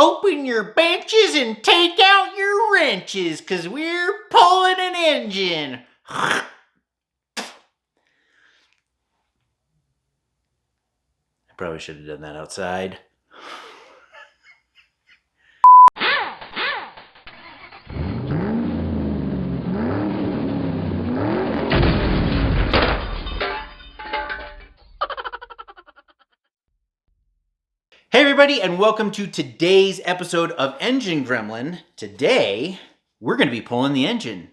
Open your benches and take out your wrenches, 'cause we're pulling an engine. I probably should have done that outside. Hey everybody, and welcome to today's episode of Engine Gremlin. Today, we're going to be pulling the engine.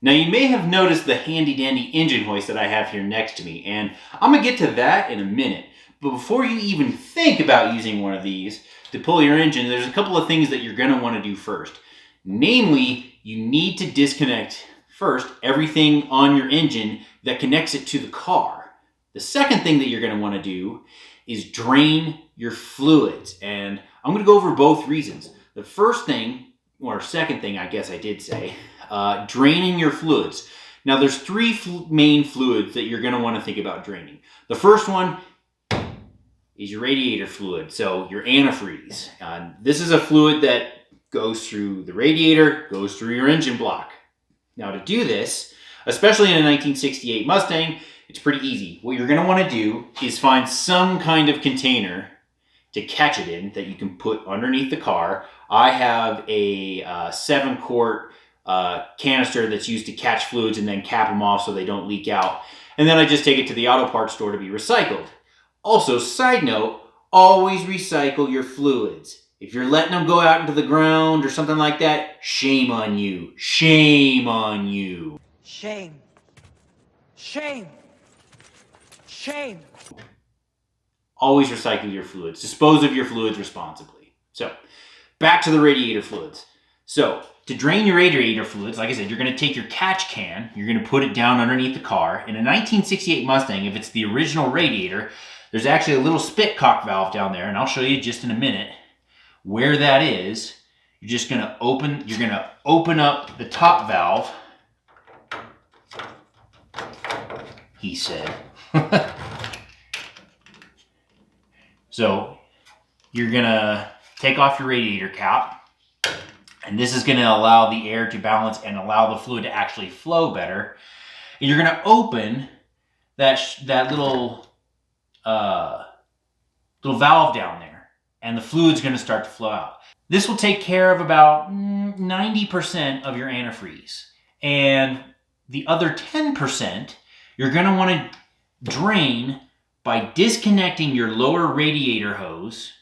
Now you may have noticed the handy dandy engine hoist that I have here next to me, and I'm going to get to that in a minute. But before you even think about using one of these to pull your engine, there's a couple of things that you're going to want to do first. Namely, you need to disconnect first everything on your engine that connects it to the car. The second thing that you're going to want to do is drain your fluids. And I'm going to go over both reasons. The first thing, or second thing I guess I did say, draining your fluids. Now there's three main fluids that you're going to want to think about draining. The first one is your radiator fluid, so your antifreeze. This is a fluid that goes through the radiator, goes through your engine block. Now to do this, especially in a 1968 Mustang, it's pretty easy. What you're going to want to do is find some kind of container to catch it in that you can put underneath the car. I have a 7-quart canister that's used to catch fluids and then cap them off so they don't leak out. And then I just take it to the auto parts store to be recycled. Also, side note, always recycle your fluids. If you're letting them go out into the ground or something like that, shame on you. Shame on you. Shame. Shame. Shame. Always recycle your fluids. Dispose of your fluids responsibly. So, back to the radiator fluids. So, to drain your radiator fluids, like I said, you're going to take your catch can, you're going to put it down underneath the car. In a 1968 Mustang, if it's the original radiator, there's actually a little spit cock valve down there, and I'll show you just in a minute where that is. You're just going to open up the top valve. He said. So you're going to take off your radiator cap, and this is going to allow the air to balance and allow the fluid to actually flow better. And you're going to open that little valve down there, and the fluid's going to start to flow out. This will take care of about 90% of your antifreeze. And the other 10%, you're going to want to drain by disconnecting your lower radiator hose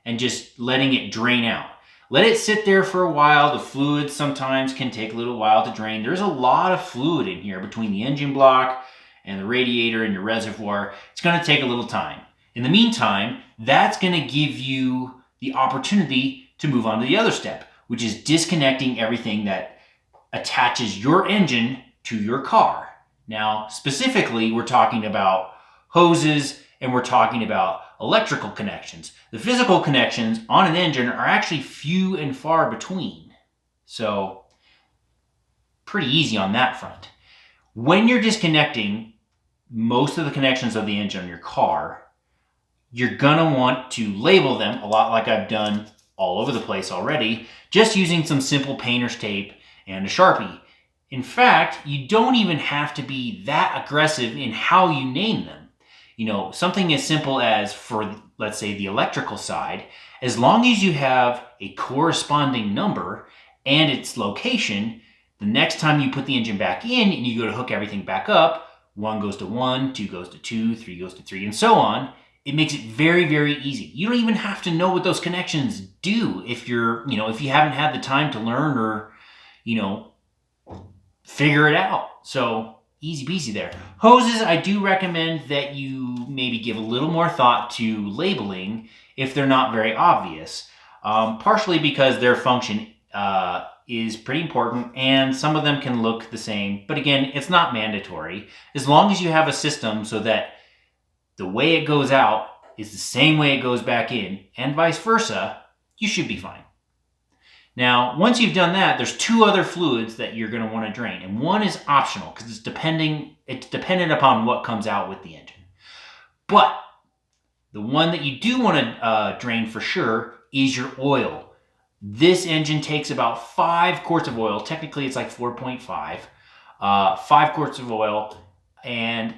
and just letting it drain out. Let it sit there for a while. The fluid sometimes can take a little while to drain. There's a lot of fluid in here between the engine block and the radiator and your reservoir. It's going to take a little time. In the meantime, that's going to give you the opportunity to move on to the other step, which is disconnecting everything that attaches your engine to your car. Now, specifically, we're talking about hoses, and we're talking about electrical connections. The physical connections on an engine are actually few and far between. So, pretty easy on that front. When you're disconnecting most of the connections of the engine on your car, you're gonna want to label them, a lot like I've done all over the place already, just using some simple painter's tape and a Sharpie. In fact, you don't even have to be that aggressive in how you name them. You know, something as simple as, for, let's say, the electrical side, as long as you have a corresponding number and its location, the next time you put the engine back in and you go to hook everything back up, 1 goes to 1, 2 goes to 2, 3 goes to 3, and so on. It makes it very, very easy. You don't even have to know what those connections do if if you haven't had the time to learn or, figure it out. So, easy peasy there. Hoses, I do recommend that you maybe give a little more thought to labeling if they're not very obvious. Partially because their function is pretty important, and some of them can look the same. But again, it's not mandatory. As long as you have a system so that the way it goes out is the same way it goes back in, and vice versa, you should be fine. Now, once you've done that, there's 2 other fluids that you're going to want to drain. And one is optional because it's dependent upon what comes out with the engine. But the one that you do want to drain for sure is your oil. This engine takes about 5 quarts of oil. Technically, it's like 4.5. 5 quarts of oil. And,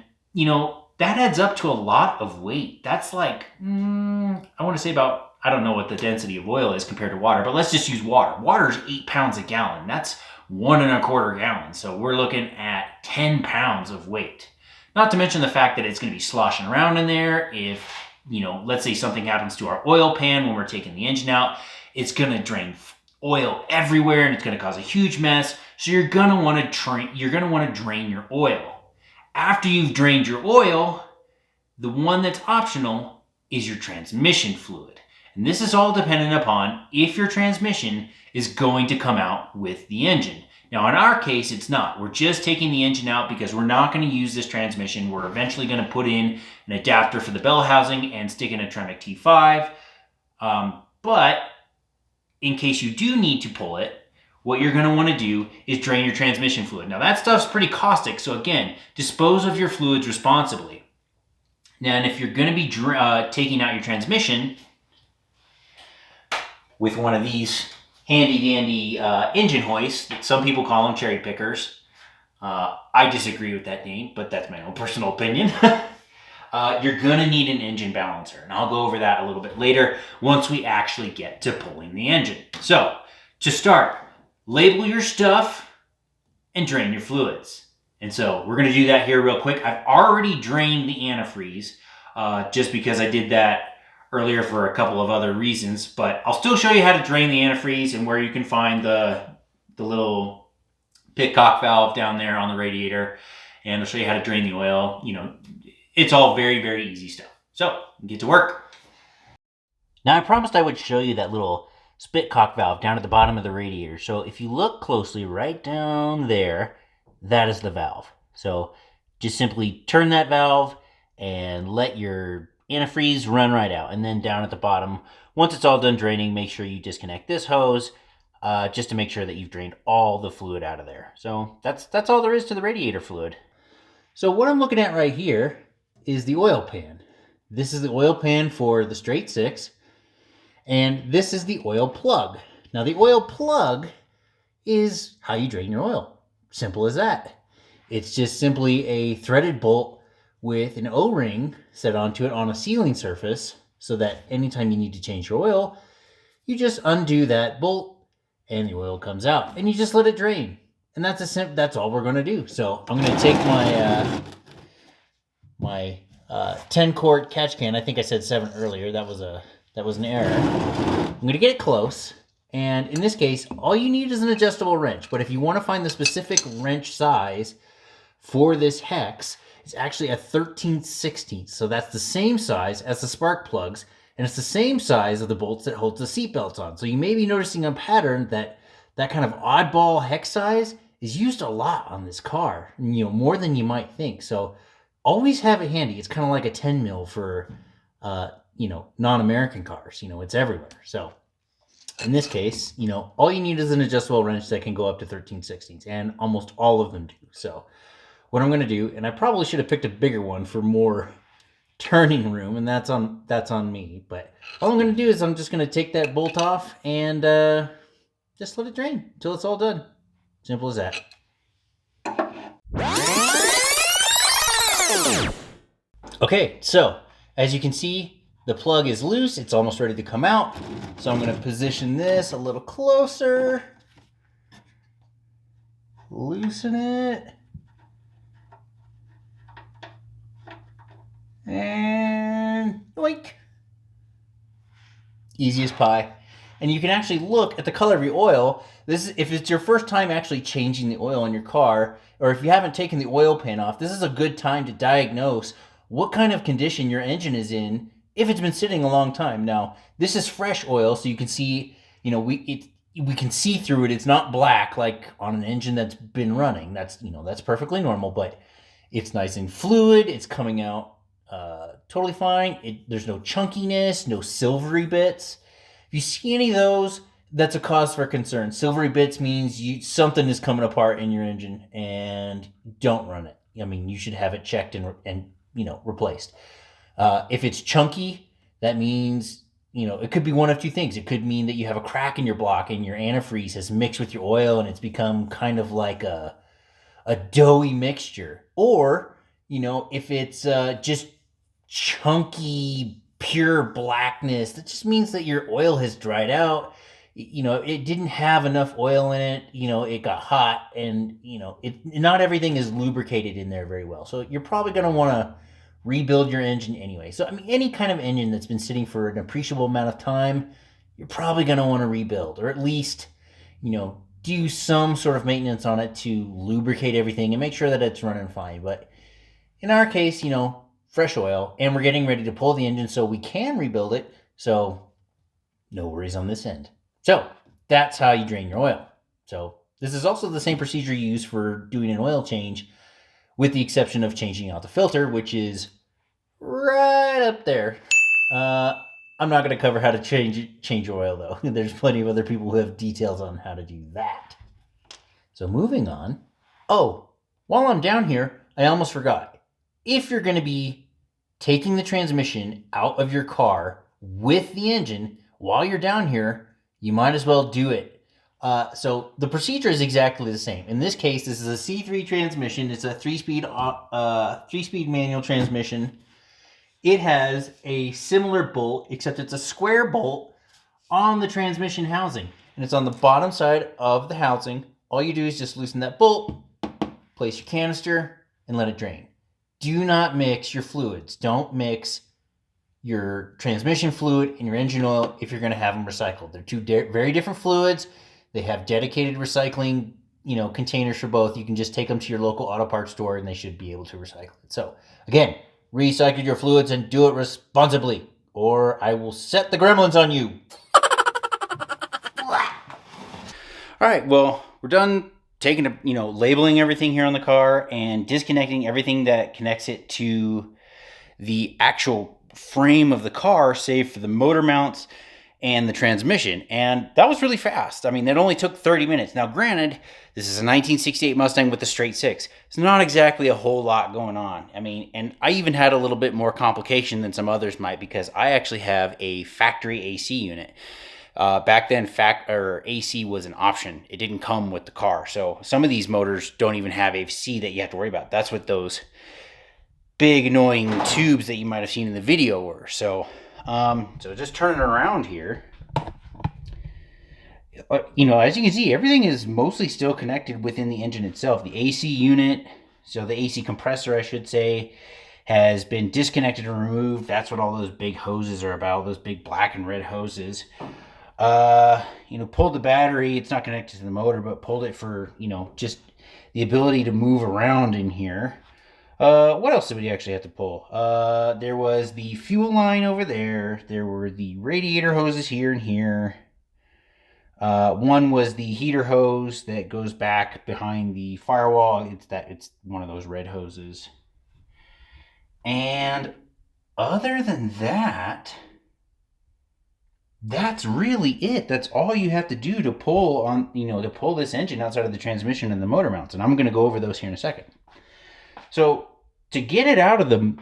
that adds up to a lot of weight. That's like, I want to say about, I don't know what the density of oil is compared to water, but let's just use water. Water is 8 pounds a gallon. That's 1.25 gallons. So we're looking at 10 pounds of weight. Not to mention the fact that it's going to be sloshing around in there. If, let's say something happens to our oil pan when we're taking the engine out, it's going to drain oil everywhere and it's going to cause a huge mess. So you're going to want to drain your oil. After you've drained your oil, the one that's optional is your transmission fluid. And this is all dependent upon if your transmission is going to come out with the engine. Now, in our case, it's not. We're just taking the engine out because we're not going to use this transmission. We're eventually going to put in an adapter for the bell housing and stick in a Tremec T5. But in case you do need to pull it, what you're going to want to do is drain your transmission fluid. Now, that stuff's pretty caustic, so again, dispose of your fluids responsibly. Now, and if you're going to be taking out your transmission with one of these handy-dandy engine hoists, some people call them cherry pickers. I disagree with that name, but that's my own personal opinion. You're going to need an engine balancer, and I'll go over that a little bit later once we actually get to pulling the engine. So, to start, label your stuff and drain your fluids. And so we're going to do that here real quick. I've already drained the antifreeze just because I did that earlier for a couple of other reasons, but I'll still show you how to drain the antifreeze and where you can find the little pitcock valve down there on the radiator, and I'll show you how to drain the oil. It's all very, very easy stuff. So, get to work. Now, I promised I would show you that little spitcock valve down at the bottom of the radiator. So if you look closely right down there, that is the valve. So just simply turn that valve and let your antifreeze run right out. And then down at the bottom, once it's all done draining, make sure you disconnect this hose just to make sure that you've drained all the fluid out of there. So that's all there is to the radiator fluid. So what I'm looking at right here is the oil pan. This is the oil pan for the straight six. And this is the oil plug. Now, the oil plug is how you drain your oil. Simple as that. It's just simply a threaded bolt with an O-ring set onto it on a sealing surface so that anytime you need to change your oil, you just undo that bolt and the oil comes out and you just let it drain. And that's all we're going to do. So I'm going to take my 10 quart catch can. I think I said 7 earlier. That was an error. I'm going to get it close, and in this case, all you need is an adjustable wrench, but if you want to find the specific wrench size for this hex, it's actually a 13/16, so that's the same size as the spark plugs, and it's the same size of the bolts that hold the seat belts on. So you may be noticing a pattern that kind of oddball hex size is used a lot on this car, more than you might think. So always have it handy. It's kind of like a 10 mil for non-American cars. It's everywhere. So in this case, all you need is an adjustable wrench that can go up to 13/16, and almost all of them do. So what I'm going to do, and I probably should have picked a bigger one for more turning room, and that's on me. But all I'm going to do is I'm just going to take that bolt off and just let it drain until it's all done. Simple as that. Okay, so as you can see, the plug is loose. It's almost ready to come out. So I'm going to position this a little closer. Loosen it. And yoink. Easy as pie. And you can actually look at the color of your oil. This is, if it's your first time actually changing the oil in your car, or if you haven't taken the oil pan off, this is a good time to diagnose what kind of condition your engine is in if it's been sitting a long time. Now, this is fresh oil, so you can see, we can see through it. It's not black like on an engine that's been running. That's perfectly normal, but it's nice and fluid. It's coming out totally fine. There's no chunkiness, no silvery bits. If you see any of those, that's a cause for concern. Silvery bits means something is coming apart in your engine, and don't run it. You should have it checked and replaced. If it's chunky, that means it could be one of two things. It could mean that you have a crack in your block and your antifreeze has mixed with your oil and it's become kind of like a doughy mixture. Or, if it's just chunky, pure blackness, that just means that your oil has dried out. It didn't have enough oil in it. It got hot, and not everything is lubricated in there very well. So you're probably going to want to rebuild your engine anyway. So any kind of engine that's been sitting for an appreciable amount of time, you're probably going to want to rebuild, or at least do some sort of maintenance on it to lubricate everything and make sure that it's running fine. But in our case, fresh oil, and we're getting ready to pull the engine so we can rebuild it. So no worries on this end. So that's how you drain your oil. So this is also the same procedure you use for doing an oil change, with the exception of changing out the filter, which is right up there. I'm not going to cover how to change oil, though. There's plenty of other people who have details on how to do that. So moving on. Oh, while I'm down here, I almost forgot. If you're going to be taking the transmission out of your car with the engine while you're down here, you might as well do it. So the procedure is exactly the same. In this case, this is a C3 transmission. It's a three-speed manual transmission. It has a similar bolt, except it's a square bolt on the transmission housing. And it's on the bottom side of the housing. All you do is just loosen that bolt, place your canister, and let it drain. Do not mix your fluids. Don't mix your transmission fluid and your engine oil if you're going to have them recycled. They're two very different fluids. They have dedicated recycling, containers for both. You can just take them to your local auto parts store and they should be able to recycle it. So again, recycle your fluids and do it responsibly, or I will set the gremlins on you. All right, well, we're done labeling everything here on the car and disconnecting everything that connects it to the actual frame of the car, save for the motor mounts and the transmission. And that was really fast. It only took 30 minutes. Now, granted, this is a 1968 Mustang with a straight six. It's not exactly a whole lot going on. And I even had a little bit more complication than some others might, because I actually have a factory AC unit. Back then, AC was an option. It didn't come with the car. So some of these motors don't even have AC that you have to worry about. That's what those big annoying tubes that you might have seen in the video were. So just turning around here, as you can see, everything is mostly still connected within the engine itself. The AC unit, so the AC compressor, I should say, has been disconnected and removed. That's what all those big hoses are about, those big black and red hoses. Pulled the battery. It's not connected to the motor, but pulled it for, just the ability to move around in here. What else did we actually have to pull? There was the fuel line over there. There were the radiator hoses here and here. One was the heater hose that goes back behind the firewall. It's one of those red hoses. And other than that, that's really it. That's all you have to do to pull this engine outside of the transmission and the motor mounts. And I'm going to go over those here in a second. So to get it out of the,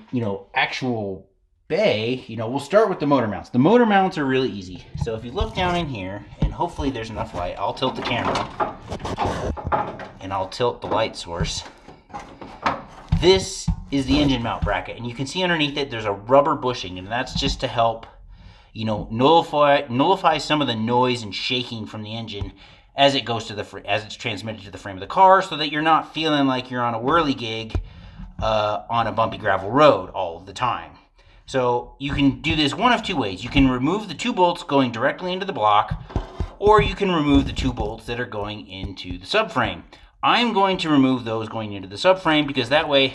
actual bay, we'll start with the motor mounts. The motor mounts are really easy. So if you look down in here, and hopefully there's enough light, I'll tilt the camera and I'll tilt the light source. This is the engine mount bracket, and you can see underneath it there's a rubber bushing, and that's just to help, nullify some of the noise and shaking from the engine as it goes as it's transmitted to the frame of the car, so that you're not feeling like you're on a whirligig on a bumpy gravel road all of the time. So you can do this one of two ways. You can remove the two bolts going directly into the block, or you can remove the two bolts that are going into the subframe. I'm going to remove those going into the subframe, because that way,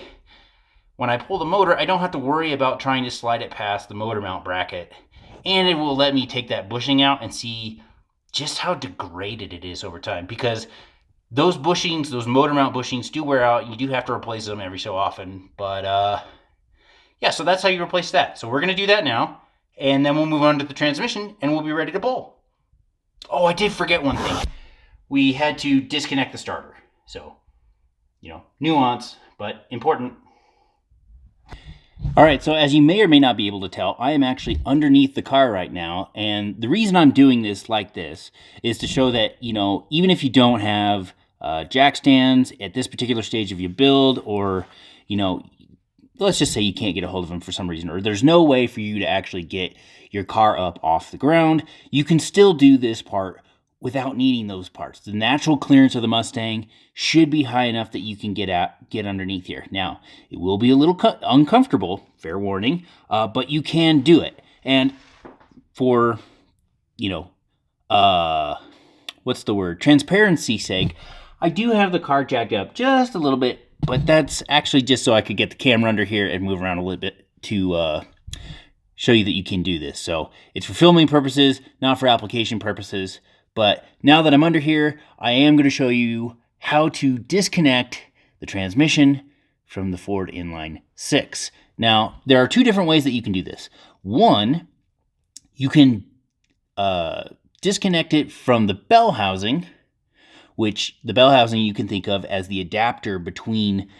when I pull the motor, I don't have to worry about trying to slide it past the motor mount bracket. And it will let me take that bushing out and see just how degraded it is over time, because those bushings, those motor mount bushings, do wear out. You do have to replace them every so often. But yeah, so that's how you replace that. So we're going to do that now, and then we'll move on to the transmission, and we'll be ready to pull. Oh, I did forget one thing. We had to disconnect the starter. So, nuance, but important. All right, so as you may or may not be able to tell, I am actually underneath the car right now, and the reason I'm doing this like this is to show that, even if you don't have jack stands at this particular stage of your build, or, let's just say you can't get a hold of them for some reason, or there's no way for you to actually get your car up off the ground, you can still do this part without needing those parts. The natural clearance of the Mustang should be high enough that you can get underneath here. Now, it will be a little uncomfortable, fair warning, but you can do it. And for, what's the word? Transparency's sake, I do have the car jacked up just a little bit, but that's actually just so I could get the camera under here and move around a little bit to show you that you can do this. So it's for filming purposes, not for application purposes. But now that I'm under here, I am going to show you how to disconnect the transmission from the Ford Inline 6. Now, there are two different ways that you can do this. One, you can disconnect it from the bell housing, which the bell housing you can think of as the adapter between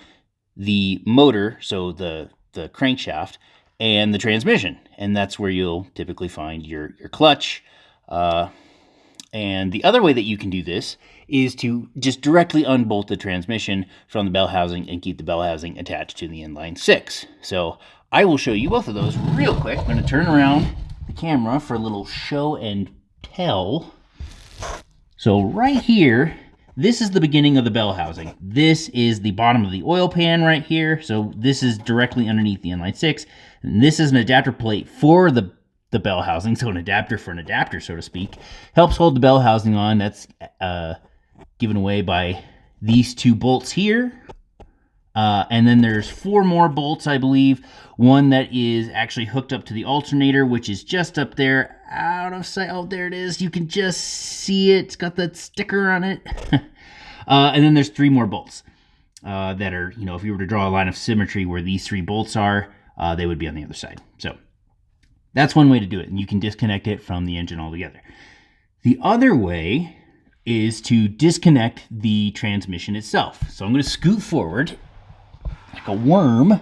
the motor, so the crankshaft, and the transmission. And that's where you'll typically find your clutch. And the other way that you can do this is to just directly unbolt the transmission from the bell housing and keep the bell housing attached to the inline 6. So I will show you both of those real quick. I'm going to turn around the camera for a little show and tell. So right here, this is the beginning of the bell housing. This is the bottom of the oil pan right here. So this is directly underneath the inline 6. And this is an adapter plate for the bell housing, so an adapter for an adapter, so to speak, helps hold the bell housing on. That's given away by these two bolts here. And then there's 4 more bolts, I believe. One that is actually hooked up to the alternator, which is just up there, out of sight. Oh, there it is. You can just see it. It's got that sticker on it. And then there's 3 more bolts that are, if you were to draw a line of symmetry where these 3 bolts are, they would be on the other side. So that's one way to do it, and you can disconnect it from the engine altogether. The other way is to disconnect the transmission itself. So I'm going to scoot forward like a worm.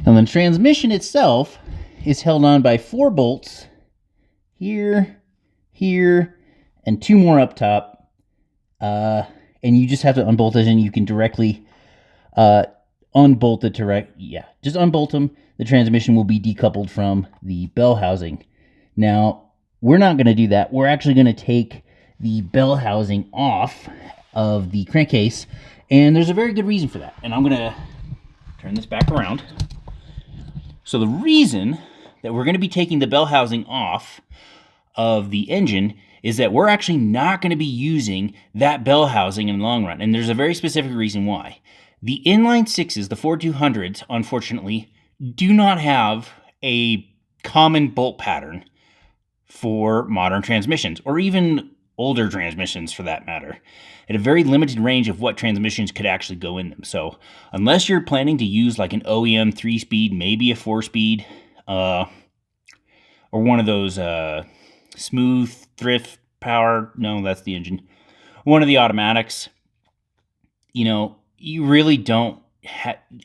And the transmission itself is held on by 4 bolts here, here, and 2 more up top. And you just have to unbolt it, and you can directly unbolt the just unbolt them. The transmission will be decoupled from the bell housing. Now, we're not going to do that. We're actually going to take the bell housing off of the crankcase, and there's a very good reason for that. And I'm going to turn this back around. So the reason that we're going to be taking the bell housing off of the engine is that we're actually not going to be using that bell housing in the long run. And there's a very specific reason why. The inline 6s, the Ford 200s, unfortunately, do not have a common bolt pattern for modern transmissions, or even older transmissions for that matter, at a very limited range of what transmissions could actually go in them. So unless you're planning to use like an OEM 3-speed, maybe a 4-speed, or one of those smooth thrift power, no, that's the engine, one of the automatics, you really don't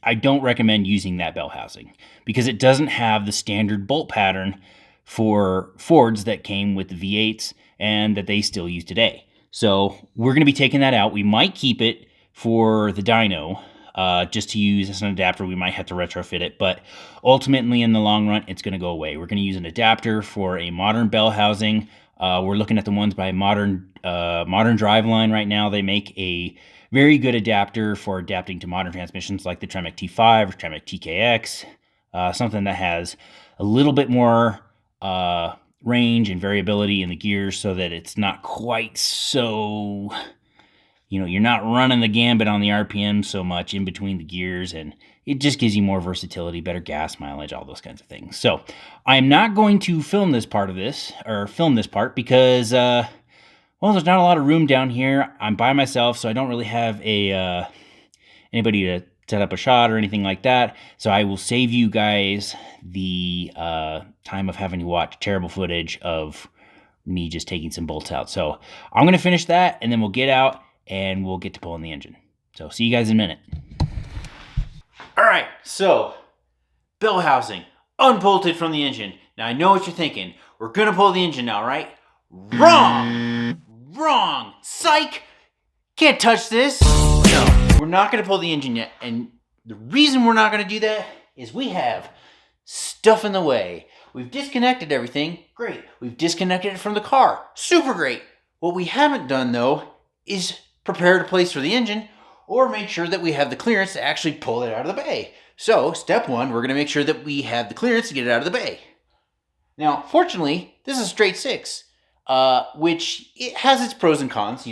I don't recommend using that bell housing because it doesn't have the standard bolt pattern for Fords that came with the V8s and that they still use today. So we're going to be taking that out. We might keep it for the dyno just to use as an adapter. We might have to retrofit it, but ultimately in the long run, it's going to go away. We're going to use an adapter for a modern bell housing. We're looking at the ones by Modern Driveline right now. They make a very good adapter for adapting to modern transmissions like the Tremec T5 or Tremec TKX, something that has a little bit more range and variability in the gears so that it's not quite so, you're not running the gambit on the RPM so much in between the gears, and it just gives you more versatility, better gas mileage, all those kinds of things. So I'm not going to film this part because there's not a lot of room down here. I'm by myself, so I don't really have anybody to set up a shot or anything like that. So I will save you guys the time of having to watch terrible footage of me just taking some bolts out. So I'm going to finish that, and then we'll get out, and we'll get to pulling the engine. So see you guys in a minute. All right, so bell housing unbolted from the engine. Now I know what you're thinking. We're gonna pull the engine now, right? Wrong! Wrong! Psych! Can't touch this. No, we're not gonna pull the engine yet. And the reason we're not gonna do that is we have stuff in the way. We've disconnected everything. Great. We've disconnected it from the car. Super great. What we haven't done though is prepared a place for the engine or made sure that we have the clearance to actually pull it out of the bay. So step one, we're going to make sure that we have the clearance to get it out of the bay. Now, fortunately, this is a straight 6, which it has its pros and cons.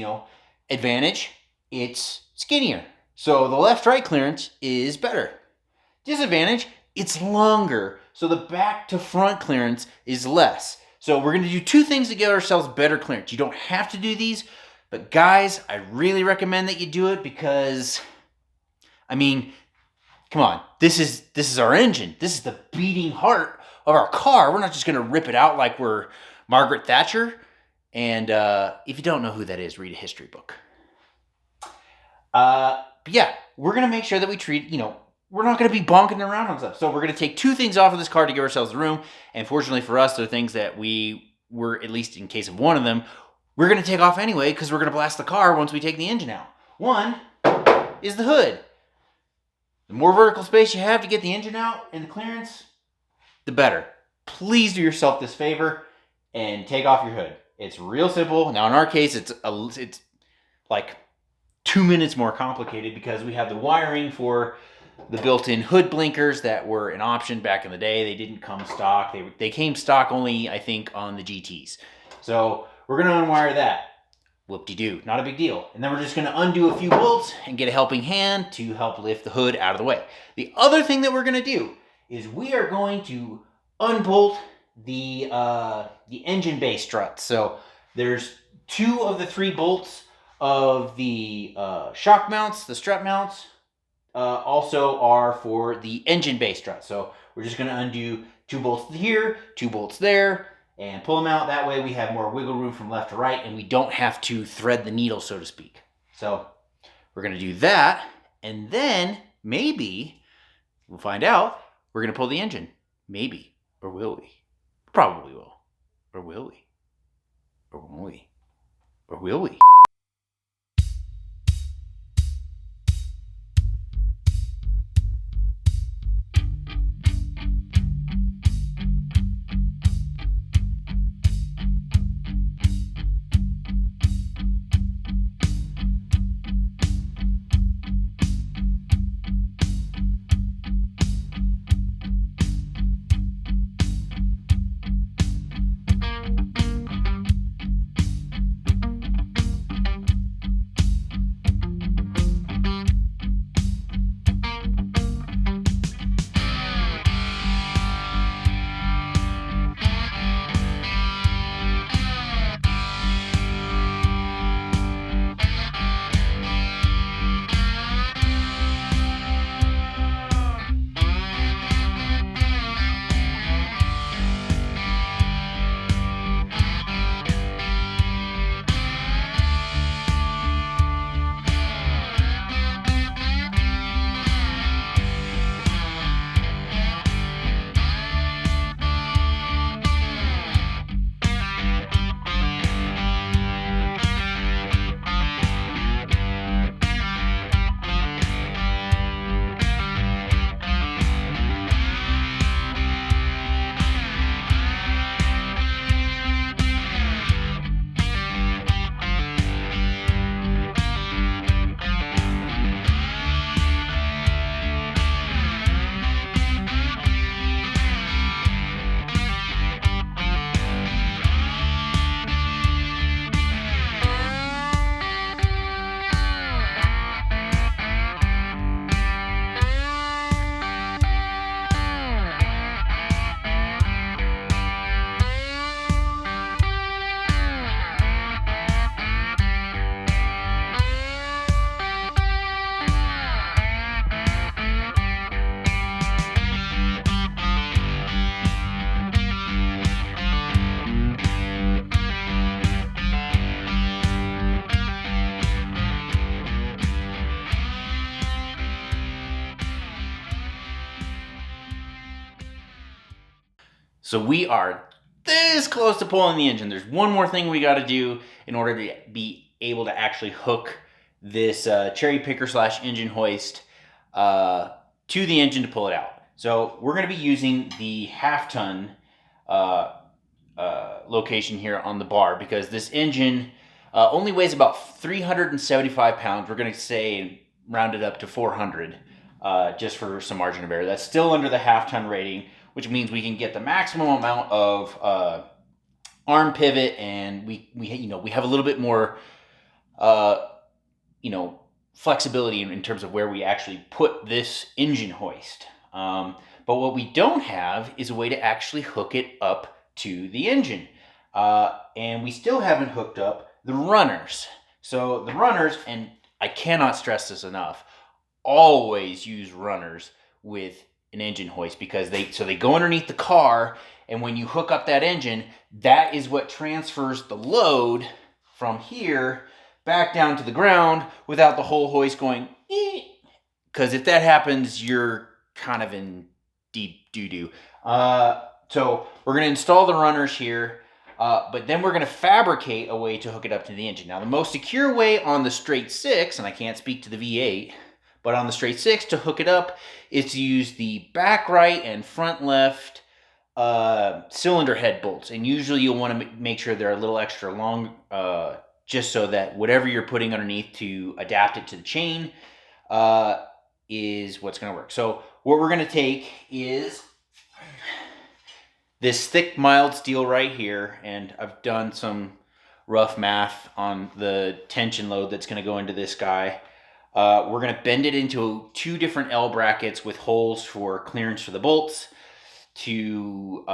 Advantage, it's skinnier. So the left-right clearance is better. Disadvantage, it's longer. So the back to front clearance is less. So we're going to do 2 things to give ourselves better clearance. You don't have to do these, but guys, I really recommend that you do it because, come on, this is our engine. This is the beating heart of our car. We're not just going to rip it out like we're Margaret Thatcher. And if you don't know who that is, read a history book. But yeah, we're going to make sure that we treat, we're not going to be bonking around on stuff. So we're going to take 2 things off of this car to give ourselves room. And fortunately for us, they're things that we were, at least in case of one of them, we're going to take off anyway because we're going to blast the car once we take the engine out. One is the hood. The more vertical space you have to get the engine out and the clearance, the better. Please do yourself this favor and take off your hood. It's real simple. Now in our case, it's like 2 minutes more complicated because we have the wiring for the built-in hood blinkers that were an option back in the day. They didn't come stock. They came stock only, I think, on the GTs. So we're going to unwire that. Whoop-de-doo. Not a big deal. And then we're just going to undo a few bolts and get a helping hand to help lift the hood out of the way. The other thing that we're going to do is we are going to unbolt the engine bay struts. So there's 2 of the 3 bolts of the shock mounts, the strut mounts, also are for the engine bay strut. So we're just going to undo 2 bolts here, 2 bolts there, and pull them out. That way we have more wiggle room from left to right, and we don't have to thread the needle, so to speak. So we're going to do that, and then maybe, we'll find out, we're going to pull the engine. Maybe. Or will we? Probably will. Or will we? Or won't we? Or will we? So we are this close to pulling the engine. There's one more thing we got to do in order to be able to actually hook this cherry picker / engine hoist to the engine to pull it out. So we're going to be using the half-ton location here on the bar because this engine only weighs about 375 pounds. We're going to say round it up to 400 just for some margin of error. That's still under the half-ton rating, which means we can get the maximum amount of arm pivot, and we have a little bit more flexibility in terms of where we actually put this engine hoist. But what we don't have is a way to actually hook it up to the engine. And we still haven't hooked up the runners. So the runners, and I cannot stress this enough, always use runners with an engine hoist because they go underneath the car, and when you hook up that engine, that is what transfers the load from here back down to the ground without the whole hoist going, because if that happens, you're kind of in deep doo-doo. So we're going to install the runners here, but then we're going to fabricate a way to hook it up to the engine. Now, the most secure way on the straight 6, and I can't speak to the V8, but on the straight 6 to hook it up is to use the back right and front left cylinder head bolts. And usually you'll want to make sure they're a little extra long, just so that whatever you're putting underneath to adapt it to the chain is what's going to work. So what we're going to take is this thick mild steel right here, and I've done some rough math on the tension load that's going to go into this guy. We're going to bend it into 2 different L brackets with holes for clearance for the bolts to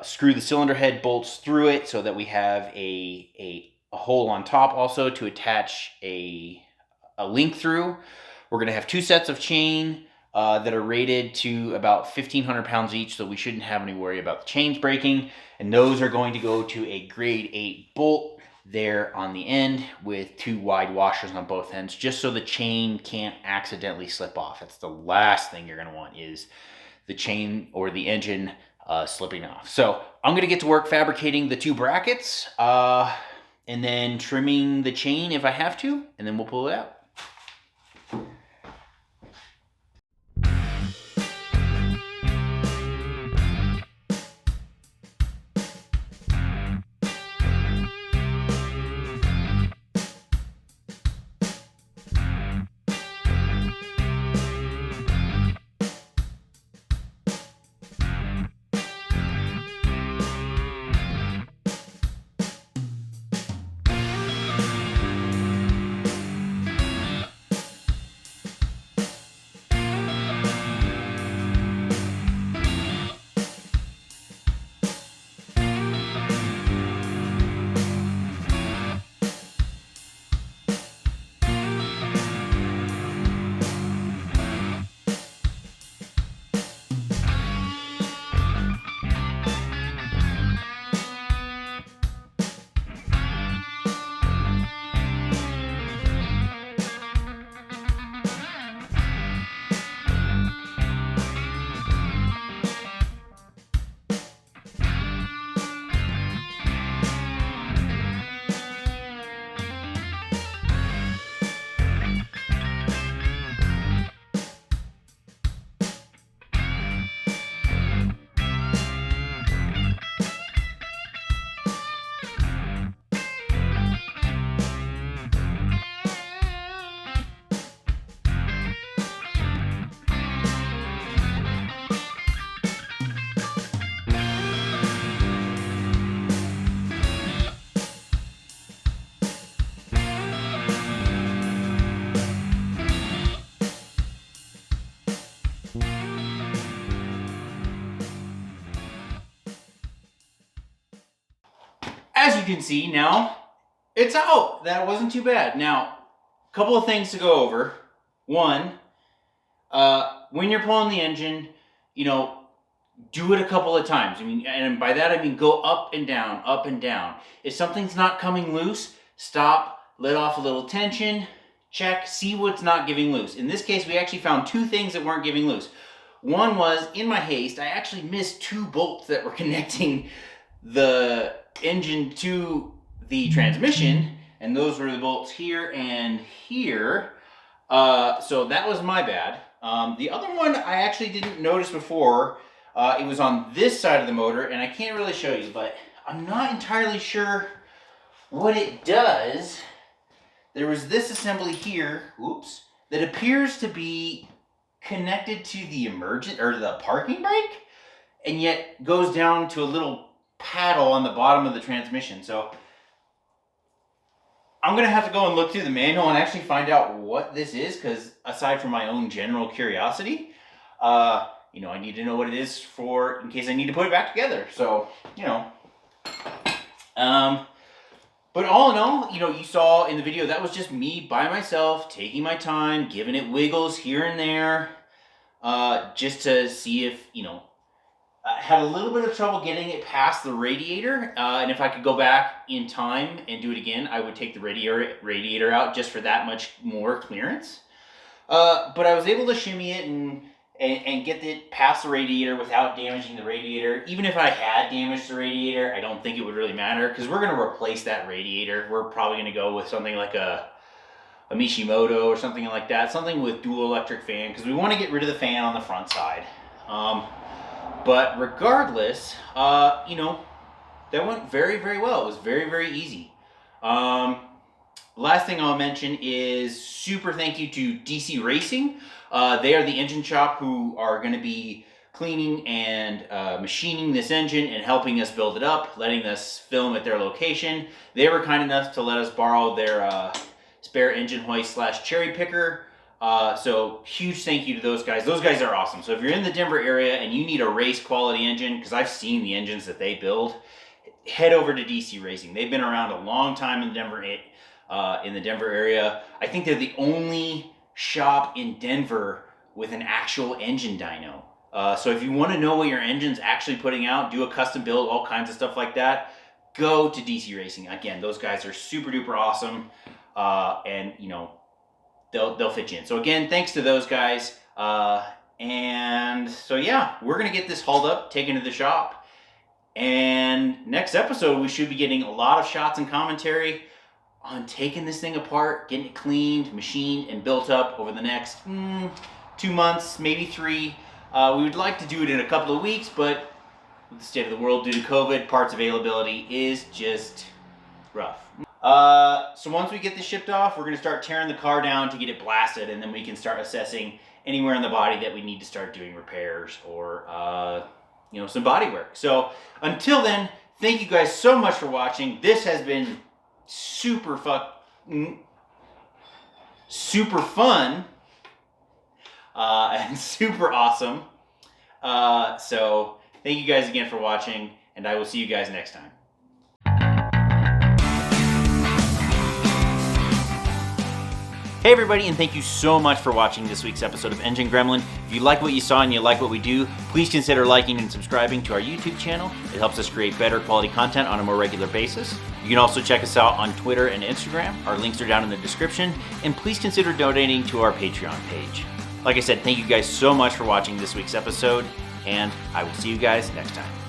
screw the cylinder head bolts through it so that we have a hole on top also to attach a link through. We're going to have 2 sets of chain that are rated to about 1,500 pounds each, so we shouldn't have any worry about the chains breaking. And those are going to go to a grade 8 bolt there on the end with 2 wide washers on both ends, just so the chain can't accidentally slip off. That's the last thing you're going to want, is the chain or the engine slipping off. So I'm going to get to work fabricating the 2 brackets and then trimming the chain if I have to, and then we'll pull it out. As you can see now, it's out. That wasn't too bad. Now, a couple of things to go over. One, when you're pulling the engine, do it a couple of times. And by that I mean go up and down, up and down. If something's not coming loose, stop, let off a little tension, check, see what's not giving loose. In this case, we actually found 2 things that weren't giving loose. One was, in my haste, I actually missed 2 bolts that were connecting the engine to the transmission, and those were the bolts here and here. So that was my bad. The other one I actually didn't notice before. It was on this side of the motor, and I can't really show you, but I'm not entirely sure what it does. There was this assembly here, oops, that appears to be connected to the the parking brake, and yet goes down to a little paddle on the bottom of the transmission. So I'm gonna have to go and look through the manual and actually find out what this is, because aside from my own general curiosity, you know, I need to know what it is for in case I need to put it back together. So, you know, but all in all, you know, you saw in the video, that was just me by myself, taking my time, giving it wiggles here and there, just to see if, you know, I had a little bit of trouble getting it past the radiator, and if I could go back in time and do it again, I would take the radiator out just for that much more clearance. But I was able to shimmy it and get it past the radiator without damaging the radiator. Even if I had damaged the radiator, I don't think it would really matter, because we're going to replace that radiator. We're probably going to go with something like a Mishimoto or something like that, something with dual electric fan, because we want to get rid of the fan on the front side. But regardless, you know, that went very, very well. It was very, very easy. Last thing I'll mention is super thank you to DC Racing. They are the engine shop who are going to be cleaning and machining this engine and helping us build it up, letting us film at their location. They were kind enough to let us borrow their spare engine hoist / cherry picker. So huge thank you to those guys. Those guys are awesome. So if you're in the Denver area and you need a race quality engine, because I've seen the engines that they build, head over to DC Racing. They've been around a long time in the Denver area. I think they're the only shop in Denver with an actual engine dyno. So if you want to know what your engine's actually putting out, do a custom build, all kinds of stuff like that, go to DC Racing. Again, those guys are super duper awesome, and you know, they'll fit you in. So again, thanks to those guys. And so yeah, we're gonna get this hauled up, taken to the shop, and next episode we should be getting a lot of shots and commentary on taking this thing apart, getting it cleaned, machined, and built up over the next 2 months, maybe 3. We would like to do it in a couple of weeks, but with the state of the world due to COVID, parts availability is just rough. So once we get this shipped off, we're going to start tearing the car down to get it blasted, and then we can start assessing anywhere in the body that we need to start doing repairs or, you know, some body work. So until then, thank you guys so much for watching. This has been super fun, and super awesome. So thank you guys again for watching, and I will see you guys next time. Hey everybody, and thank you so much for watching this week's episode of Engine Gremlin. If you like what you saw and you like what we do, please consider liking and subscribing to our YouTube channel. It helps us create better quality content on a more regular basis. You can also check us out on Twitter and Instagram. Our links are down in the description, and please consider donating to our Patreon page. Like I said, thank you guys so much for watching this week's episode, and I will see you guys next time.